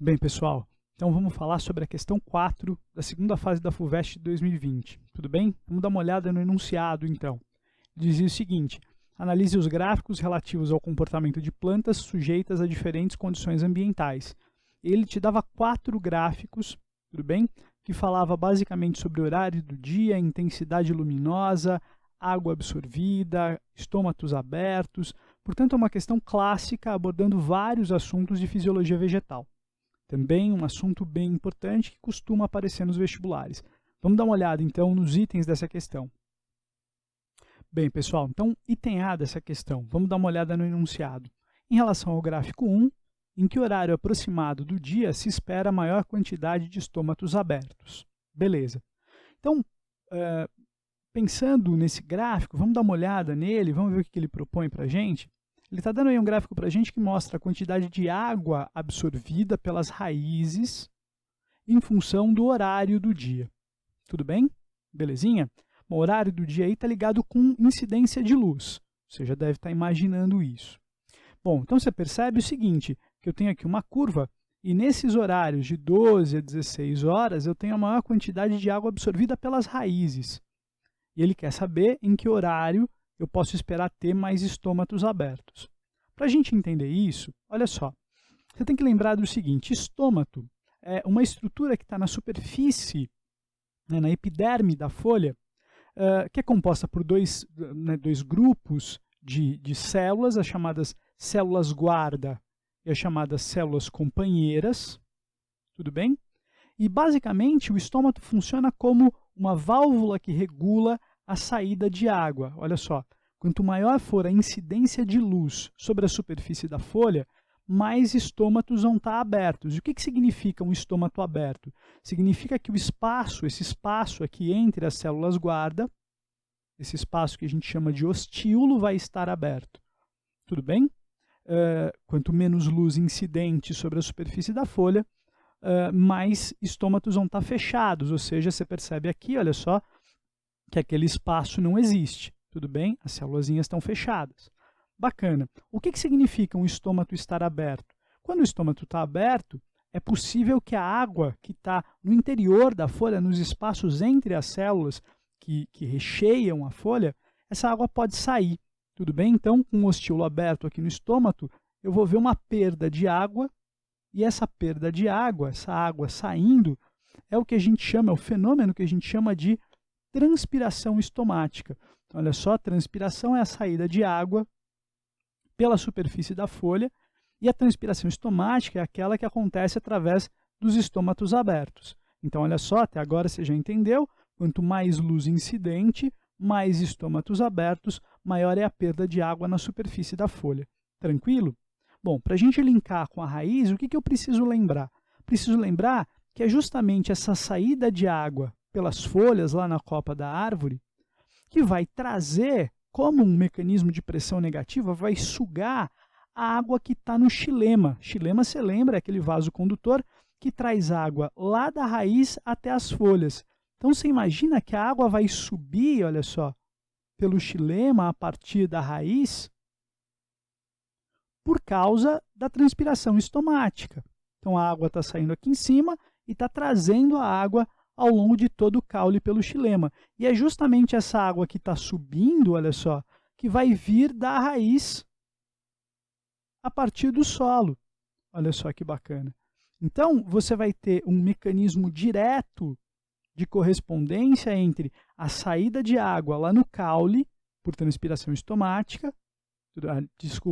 Bem, pessoal, então vamos falar sobre a questão 4 da segunda fase da FUVEST 2020. Tudo bem? Vamos dar uma olhada no enunciado, então. Dizia o seguinte: analise os gráficos relativos ao comportamento de plantas sujeitas a diferentes condições ambientais. Ele te dava 4 gráficos, tudo bem? Que falava basicamente sobre o horário do dia, intensidade luminosa, água absorvida, estômatos abertos. Portanto, é uma questão clássica abordando vários assuntos de fisiologia vegetal. Também um assunto bem importante que costuma aparecer nos vestibulares. Vamos dar uma olhada, então, nos itens dessa questão. Bem, pessoal, então, item A dessa questão. Vamos dar uma olhada no enunciado. Em relação ao gráfico 1, em que horário aproximado do dia se espera a maior quantidade de estômatos abertos. Beleza. Então, pensando nesse gráfico, vamos dar uma olhada nele, vamos ver o que ele propõe para a gente. Ele está dando aí um gráfico para a gente que mostra a quantidade de água absorvida pelas raízes em função do horário do dia. Tudo bem? Belezinha? Bom, o horário do dia aí está ligado com incidência de luz. Você já deve estar imaginando isso. Bom, então você percebe o seguinte, que eu tenho aqui uma curva e nesses horários de 12 a 16 horas eu tenho a maior quantidade de água absorvida pelas raízes. E ele quer saber em que horário eu posso esperar ter mais estômatos abertos. Para a gente entender isso, olha só, você tem que lembrar do seguinte: estômato é uma estrutura que está na superfície, na epiderme da folha, que é composta por dois grupos de células, as chamadas células guarda e as chamadas células companheiras, tudo bem? E basicamente o estômato funciona como uma válvula que regula a saída de água. Olha só, quanto maior for a incidência de luz sobre a superfície da folha, mais estômatos vão estar abertos. E o que significa um estômato aberto? Significa que o espaço, esse espaço aqui entre as células guarda, esse espaço que a gente chama de ostíolo, vai estar aberto. Tudo bem? Quanto menos luz incidente sobre a superfície da folha, mais estômatos vão estar fechados, ou seja, você percebe aqui, olha só, que aquele espaço não existe, tudo bem? As célulazinhas estão fechadas. Bacana. O que significa um estômato estar aberto? Quando o estômato está aberto, é possível que a água que está no interior da folha, nos espaços entre as células que recheiam a folha, essa água pode sair, tudo bem? Então, com o ostíolo aberto aqui no estômato, eu vou ver uma perda de água, e essa perda de água, essa água saindo, é o que a gente chama, é o fenômeno que a gente chama de transpiração estomática. Então, olha só, a transpiração é a saída de água pela superfície da folha e a transpiração estomática é aquela que acontece através dos estômatos abertos. Então, olha só, até agora você já entendeu, quanto mais luz incidente, mais estômatos abertos, maior é a perda de água na superfície da folha. Tranquilo? Bom, para a gente linkar com a raiz, o que eu preciso lembrar? Preciso lembrar que é justamente essa saída de água pelas folhas lá na copa da árvore, que vai trazer, como um mecanismo de pressão negativa, vai sugar a água que está no xilema. Xilema, você lembra, é aquele vaso condutor que traz água lá da raiz até as folhas. Então, você imagina que a água vai subir, olha só, pelo xilema a partir da raiz, por causa da transpiração estomática. Então, a água está saindo aqui em cima e está trazendo a água ao longo de todo o caule pelo xilema. E é justamente essa água que está subindo, olha só, que vai vir da raiz a partir do solo. Olha só que bacana. Então, você vai ter um mecanismo direto de correspondência entre a saída de água lá no caule, por transpiração estomática,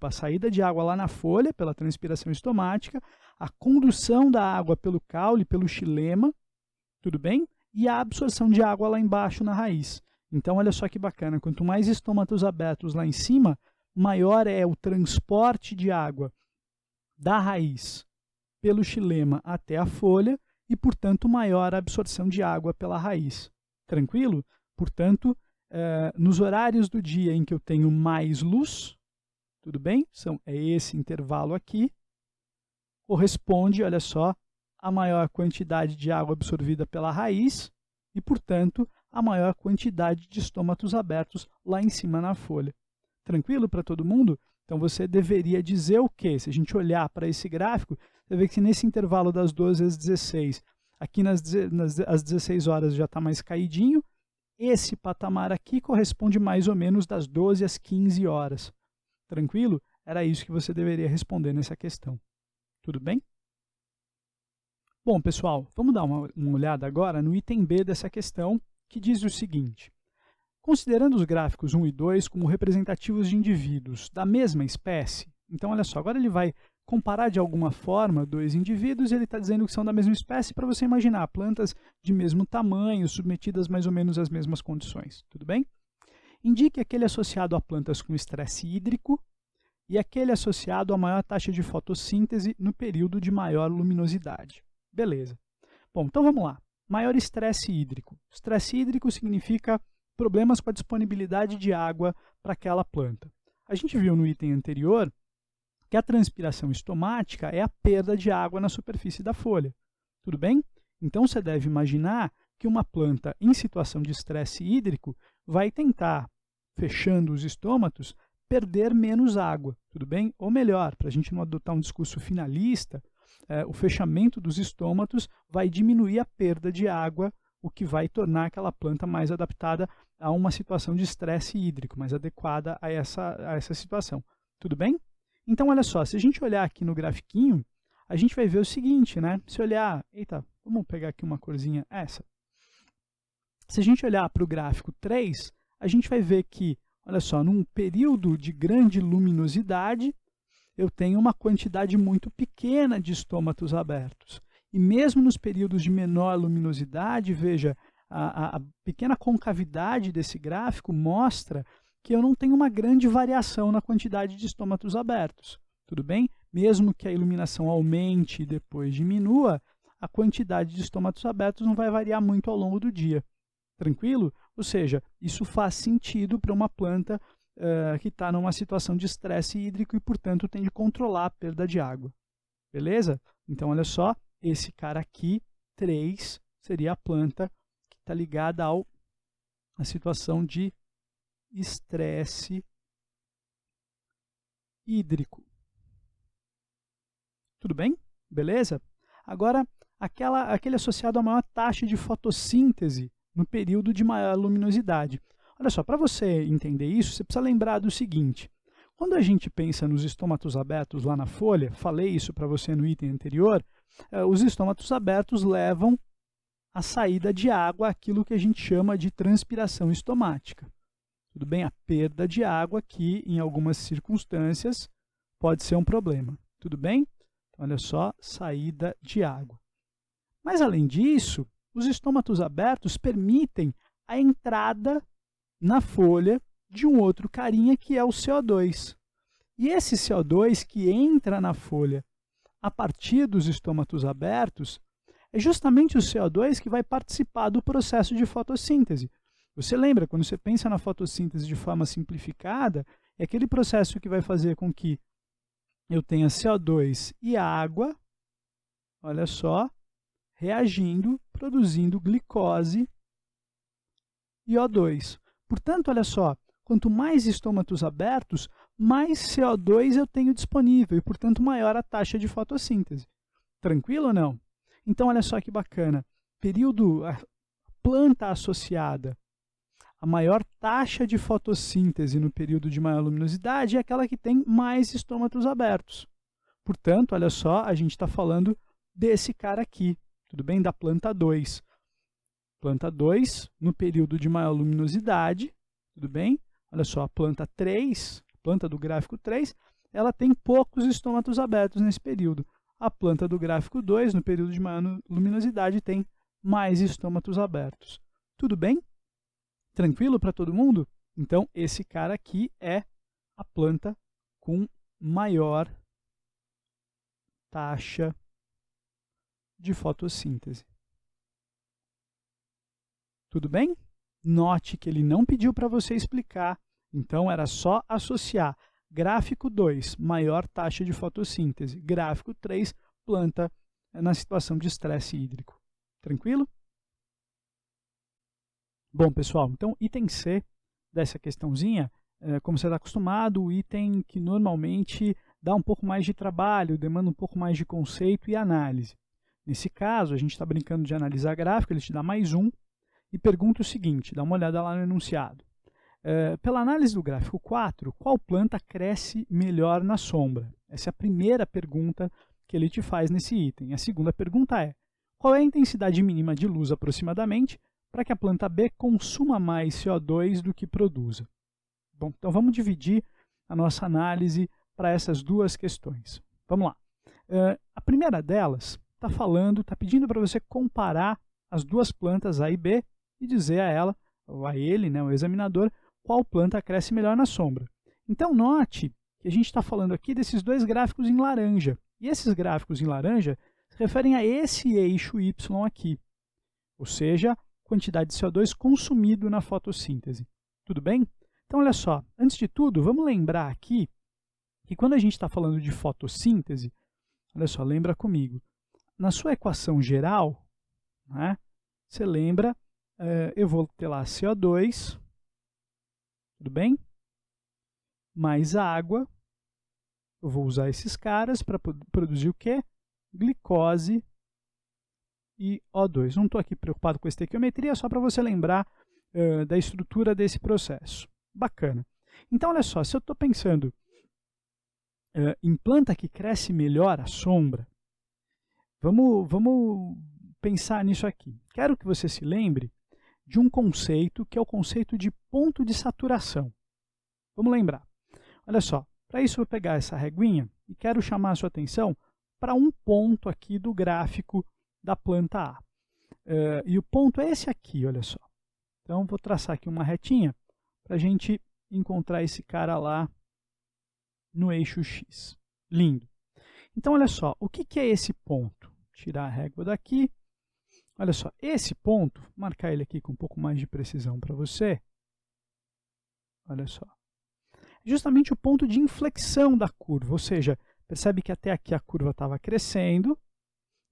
a saída de água lá na folha, pela transpiração estomática, a condução da água pelo caule, pelo xilema, tudo bem? E a absorção de água lá embaixo na raiz. Então, olha só que bacana, quanto mais estômatos abertos lá em cima, maior é o transporte de água da raiz pelo xilema até a folha e, portanto, maior a absorção de água pela raiz. Tranquilo? Portanto, nos horários do dia em que eu tenho mais luz, tudo bem? É esse intervalo aqui, corresponde, olha só, a maior quantidade de água absorvida pela raiz e, portanto, a maior quantidade de estômatos abertos lá em cima na folha. Tranquilo para todo mundo? Então você deveria dizer o quê? Se a gente olhar para esse gráfico, você vê que nesse intervalo das 12 às 16, aqui às 16 horas já está mais caidinho, esse patamar aqui corresponde mais ou menos das 12 às 15 horas. Tranquilo? Era isso que você deveria responder nessa questão. Tudo bem? Bom, pessoal, vamos dar uma olhada agora no item B dessa questão, que diz o seguinte: considerando os gráficos 1 e 2 como representativos de indivíduos da mesma espécie, então olha só, agora ele vai comparar de alguma forma dois indivíduos e ele está dizendo que são da mesma espécie para você imaginar plantas de mesmo tamanho, submetidas mais ou menos às mesmas condições. Tudo bem? Indique aquele associado a plantas com estresse hídrico e aquele associado a maior taxa de fotossíntese no período de maior luminosidade. Beleza. Bom, então vamos lá. Maior estresse hídrico. Estresse hídrico significa problemas com a disponibilidade de água para aquela planta. A gente viu no item anterior que a transpiração estomática é a perda de água na superfície da folha. Tudo bem? Então você deve imaginar que uma planta em situação de estresse hídrico vai tentar, fechando os estômatos, perder menos água. Tudo bem? Ou melhor, para a gente não adotar um discurso finalista, o fechamento dos estômatos vai diminuir a perda de água, o que vai tornar aquela planta mais adaptada a uma situação de estresse hídrico, mais adequada a essa situação. Tudo bem? Então, olha só, se a gente olhar aqui no grafiquinho, a gente vai ver o seguinte, né? Se olhar, eita, vamos pegar aqui uma corzinha, essa. Se a gente olhar para o gráfico 3, a gente vai ver que, olha só, num período de grande luminosidade, eu tenho uma quantidade muito pequena de estômatos abertos. E mesmo nos períodos de menor luminosidade, veja, a pequena concavidade desse gráfico mostra que eu não tenho uma grande variação na quantidade de estômatos abertos. Tudo bem? Mesmo que a iluminação aumente e depois diminua, a quantidade de estômatos abertos não vai variar muito ao longo do dia. Tranquilo? Ou seja, isso faz sentido para uma planta que está numa situação de estresse hídrico e, portanto, tem de controlar a perda de água. Beleza? Então, olha só, esse cara aqui, 3, seria a planta que está ligada à situação de estresse hídrico. Tudo bem? Beleza? Agora, aquele associado a maior taxa de fotossíntese no período de maior luminosidade. Olha só, para você entender isso, você precisa lembrar do seguinte: quando a gente pensa nos estômatos abertos lá na folha, falei isso para você no item anterior, os estômatos abertos levam a saída de água, aquilo que a gente chama de transpiração estomática. Tudo bem? A perda de água que, em algumas circunstâncias, pode ser um problema. Tudo bem? Então, olha só, saída de água. Mas, além disso, os estômatos abertos permitem a entrada na folha de um outro carinha que é o CO2. E esse CO2 que entra na folha a partir dos estômatos abertos é justamente o CO2 que vai participar do processo de fotossíntese. Você lembra, quando você pensa na fotossíntese de forma simplificada, é aquele processo que vai fazer com que eu tenha CO2 e água, olha só, reagindo, produzindo glicose e O2. Portanto, olha só, quanto mais estômatos abertos, mais CO2 eu tenho disponível e, portanto, maior a taxa de fotossíntese. Tranquilo ou não? Então, olha só que bacana. A planta associada a maior taxa de fotossíntese no período de maior luminosidade é aquela que tem mais estômatos abertos. Portanto, olha só, a gente está falando desse cara aqui, tudo bem? Da planta 2. Planta 2, no período de maior luminosidade, tudo bem? Olha só, a planta 3, planta do gráfico 3, ela tem poucos estômatos abertos nesse período. A planta do gráfico 2, no período de maior luminosidade, tem mais estômatos abertos. Tudo bem? Tranquilo para todo mundo? Então, esse cara aqui é a planta com maior taxa de fotossíntese. Tudo bem? Note que ele não pediu para você explicar, então era só associar gráfico 2, maior taxa de fotossíntese, gráfico 3, planta na situação de estresse hídrico. Tranquilo? Bom, pessoal, então item C dessa questãozinha como você está acostumado, o item que normalmente dá um pouco mais de trabalho, demanda um pouco mais de conceito e análise. Nesse caso, a gente está brincando de analisar gráfico, ele te dá mais um e pergunta o seguinte, dá uma olhada lá no enunciado. Pela análise do gráfico 4, qual planta cresce melhor na sombra? Essa é a primeira pergunta que ele te faz nesse item. A segunda pergunta é, qual é a intensidade mínima de luz aproximadamente para que a planta B consuma mais CO2 do que produza? Bom, então vamos dividir a nossa análise para essas duas questões. Vamos lá. A primeira delas está pedindo para você comparar as duas plantas A e B e dizer a ela, ou a ele, né, o examinador, qual planta cresce melhor na sombra. Então note que a gente está falando aqui desses dois gráficos em laranja. E esses gráficos em laranja se referem a esse eixo Y aqui, ou seja, quantidade de CO2 consumido na fotossíntese. Tudo bem? Então, olha só, antes de tudo, vamos lembrar aqui que quando a gente está falando de fotossíntese, olha só, lembra comigo, na sua equação geral, né, você lembra, eu vou ter lá CO2, tudo bem? Mais água, eu vou usar esses caras para produzir o quê? Glicose e O2. Não estou aqui preocupado com a estequiometria, só para você lembrar da estrutura desse processo. Bacana. Então, olha só, se eu estou pensando em planta que cresce melhor à sombra, vamos pensar nisso aqui. Quero que você se lembre de um conceito que é o conceito de ponto de saturação. Vamos lembrar. Olha só, para isso eu vou pegar essa reguinha e quero chamar a sua atenção para um ponto aqui do gráfico da planta A. E o ponto é esse aqui, olha só. Então, vou traçar aqui uma retinha para a gente encontrar esse cara lá no eixo X. Lindo. Então, olha só, o que é esse ponto? Tirar a régua daqui. Olha só, esse ponto, vou marcar ele aqui com um pouco mais de precisão para você. Olha só. É justamente o ponto de inflexão da curva, ou seja, percebe que até aqui a curva estava crescendo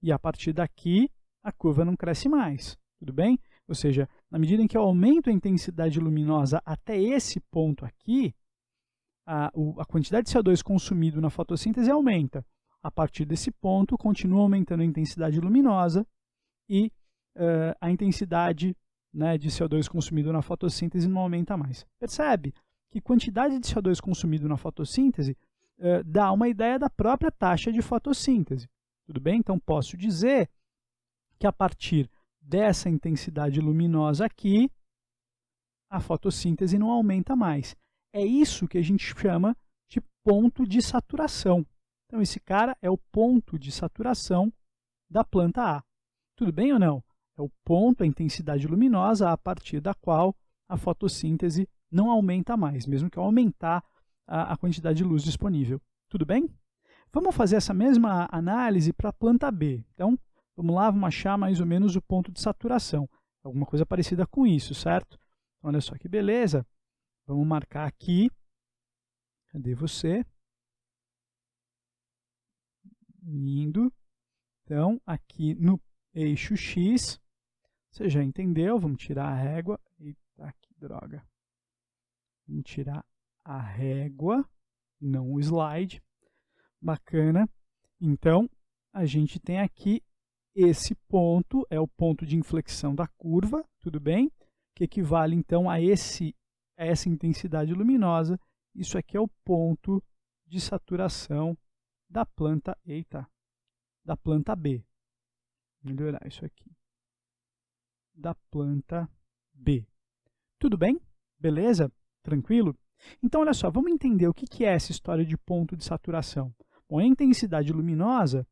e a partir daqui a curva não cresce mais. Tudo bem? Ou seja, na medida em que eu aumento a intensidade luminosa até esse ponto aqui, a quantidade de CO2 consumido na fotossíntese aumenta. A partir desse ponto, continua aumentando a intensidade luminosa e a intensidade, né, de CO2 consumido na fotossíntese não aumenta mais. Percebe que quantidade de CO2 consumido na fotossíntese dá uma ideia da própria taxa de fotossíntese. Tudo bem? Então, posso dizer que a partir dessa intensidade luminosa aqui, a fotossíntese não aumenta mais. É isso que a gente chama de ponto de saturação. Então, esse cara é o ponto de saturação da planta A. Tudo bem ou não? É o ponto, a intensidade luminosa, a partir da qual a fotossíntese não aumenta mais, mesmo que ao aumentar a quantidade de luz disponível. Tudo bem? Vamos fazer essa mesma análise para a planta B. Então, vamos lá, vamos achar mais ou menos o ponto de saturação. Alguma coisa parecida com isso, certo? Olha só que beleza. Vamos marcar aqui. Cadê você? Lindo. Então, aqui no eixo X, você já entendeu, vamos tirar a régua. Eita, que droga. Vamos tirar a régua, não o slide. Bacana. Então, a gente tem aqui esse ponto, é o ponto de inflexão da curva, tudo bem? Que equivale, então, a essa intensidade luminosa. Isso aqui é o ponto de saturação da planta, da planta B. Vou melhorar isso aqui. Da planta B. Tudo bem? Beleza? Tranquilo? Então, olha só, vamos entender o que é essa história de ponto de saturação. Bom, é a intensidade luminosa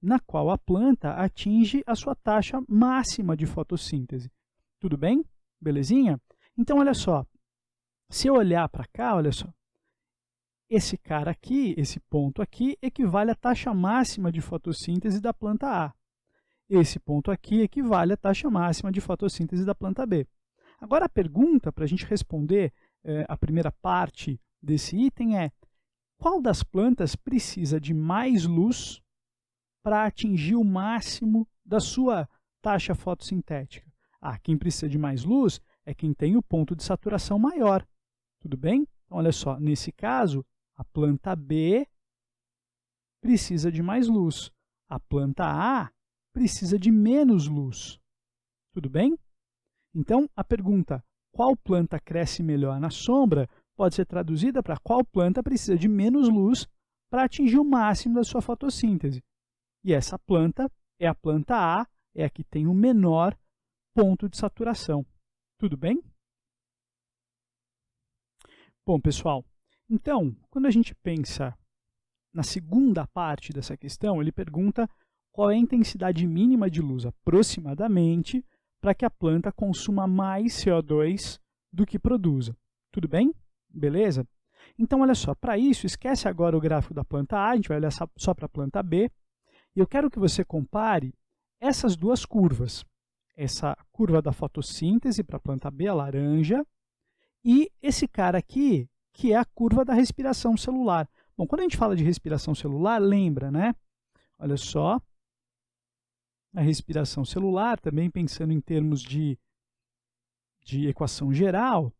na qual a planta atinge a sua taxa máxima de fotossíntese. Tudo bem? Belezinha? Então, olha só, se eu olhar para cá, olha só, esse cara aqui, esse ponto aqui, equivale à taxa máxima de fotossíntese da planta A. Esse ponto aqui equivale à taxa máxima de fotossíntese da planta B. Agora, a pergunta para a gente responder a primeira parte desse item é: qual das plantas precisa de mais luz para atingir o máximo da sua taxa fotossintética? Quem precisa de mais luz é quem tem o ponto de saturação maior. Tudo bem? Então, olha só, nesse caso, a planta B precisa de mais luz. A planta A precisa de menos luz. Tudo bem? Então, a pergunta qual planta cresce melhor na sombra pode ser traduzida para qual planta precisa de menos luz para atingir o máximo da sua fotossíntese. E essa planta é a planta A, é a que tem o menor ponto de saturação. Tudo bem? Bom, pessoal, então, quando a gente pensa na segunda parte dessa questão, ele pergunta qual é a intensidade mínima de luz aproximadamente para que a planta consuma mais CO2 do que produza. Tudo bem? Beleza? Então, olha só, para isso, esquece agora o gráfico da planta A, a gente vai olhar só para a planta B, e eu quero que você compare essas duas curvas. Essa curva da fotossíntese para a planta B, a laranja, e esse cara aqui, que é a curva da respiração celular. Bom, quando a gente fala de respiração celular, lembra, né? Olha só, a respiração celular, também pensando em termos de equação geral,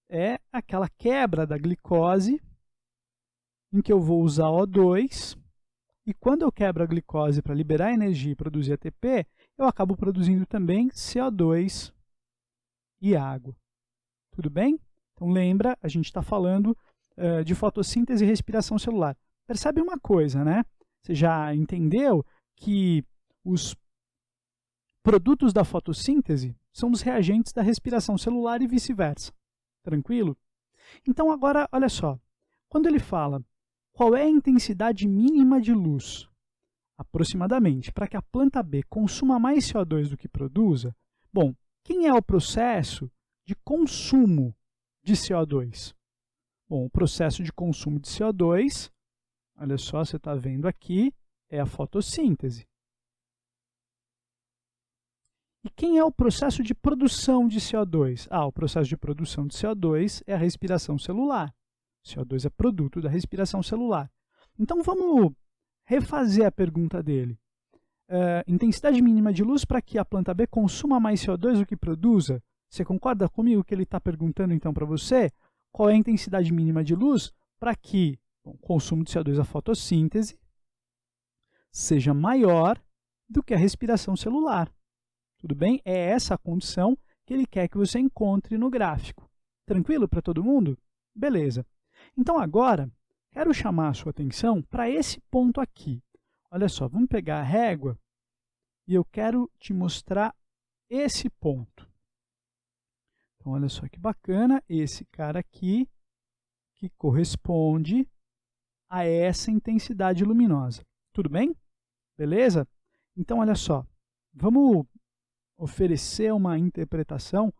é aquela quebra da glicose, em que eu vou usar O2, e quando eu quebro a glicose para liberar energia e produzir ATP, eu acabo produzindo também CO2 e água. Tudo bem? Então lembra, a gente está falando de fotossíntese e respiração celular. Percebe uma coisa, né? Você já entendeu que os produtos da fotossíntese são os reagentes da respiração celular e vice-versa. Tranquilo? Então agora, olha só, quando ele fala qual é a intensidade mínima de luz, aproximadamente, para que a planta B consuma mais CO2 do que produza, bom, quem é o processo de consumo de CO2? Bom, o processo de consumo de CO2, olha só, você está vendo aqui, é a fotossíntese. E quem é o processo de produção de CO2? O processo de produção de CO2 é a respiração celular. O CO2 é produto da respiração celular. Então, vamos refazer a pergunta dele. Intensidade mínima de luz para que a planta B consuma mais CO2 do que produza? Você concorda comigo que ele está perguntando, então, para você qual é a intensidade mínima de luz para que o consumo de CO2, a fotossíntese, seja maior do que a respiração celular? Tudo bem? É essa a condição que ele quer que você encontre no gráfico. Tranquilo para todo mundo? Beleza. Então, agora, quero chamar a sua atenção para esse ponto aqui. Olha só, vamos pegar a régua e eu quero te mostrar esse ponto. Então, olha só que bacana, esse cara aqui que corresponde a essa intensidade luminosa. Tudo bem? Beleza? Então, olha só, vamos oferecer uma interpretação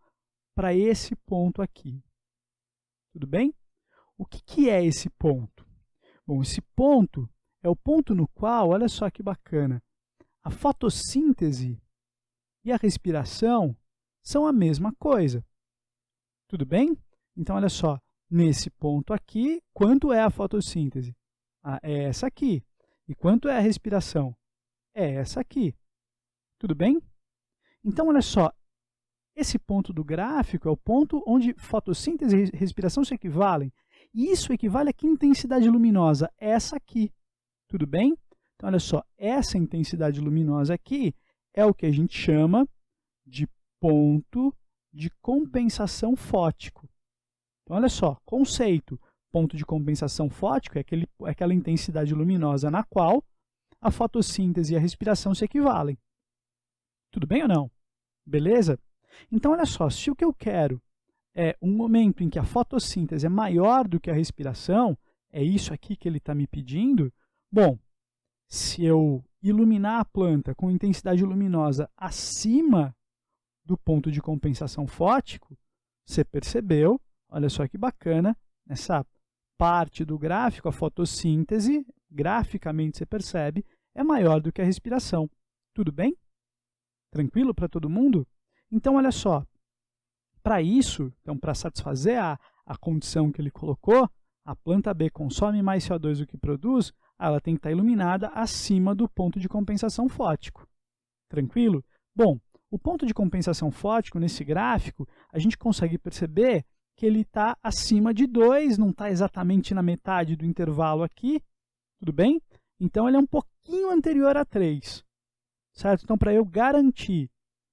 para esse ponto aqui. Tudo bem? O que é esse ponto? Bom, esse ponto é o ponto no qual, olha só que bacana, a fotossíntese e a respiração são a mesma coisa. Tudo bem? Então, olha só, nesse ponto aqui, quanto é a fotossíntese? É essa aqui. E quanto é a respiração? É essa aqui. Tudo bem? Então, olha só, esse ponto do gráfico é o ponto onde fotossíntese e respiração se equivalem. E isso equivale a que intensidade luminosa? Essa aqui. Tudo bem? Então, olha só, essa intensidade luminosa aqui é o que a gente chama de ponto de compensação fótico. Então, olha só, conceito. Ponto de compensação fótico é aquela intensidade luminosa na qual a fotossíntese e a respiração se equivalem. Tudo bem ou não? Beleza? Então, olha só, se o que eu quero é um momento em que a fotossíntese é maior do que a respiração, é isso aqui que ele está me pedindo, bom, se eu iluminar a planta com intensidade luminosa acima do ponto de compensação fótico, você percebeu, olha só que bacana, nessa parte do gráfico, a fotossíntese, graficamente você percebe, é maior do que a respiração. Tudo bem? Tranquilo para todo mundo? Então, olha só, para isso, então, para satisfazer a condição que ele colocou, a planta B consome mais CO2 do que produz, ela tem que estar iluminada acima do ponto de compensação fótico. Tranquilo? Bom, o ponto de compensação fótico, nesse gráfico, a gente consegue perceber que ele está acima de 2, não está exatamente na metade do intervalo aqui, tudo bem? Então, ele é um pouquinho anterior a 3, certo? Então, para eu garantir,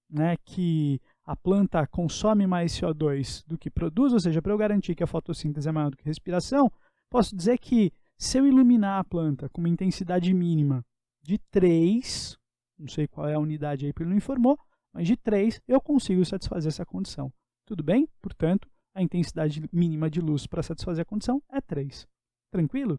né, que a planta consome mais CO2 do que produz, ou seja, para eu garantir que a fotossíntese é maior do que a respiração, posso dizer que se eu iluminar a planta com uma intensidade mínima de 3, não sei qual é a unidade aí, porque ele não informou, mas de 3 eu consigo satisfazer essa condição. Tudo bem? Portanto, a intensidade mínima de luz para satisfazer a condição é 3. Tranquilo?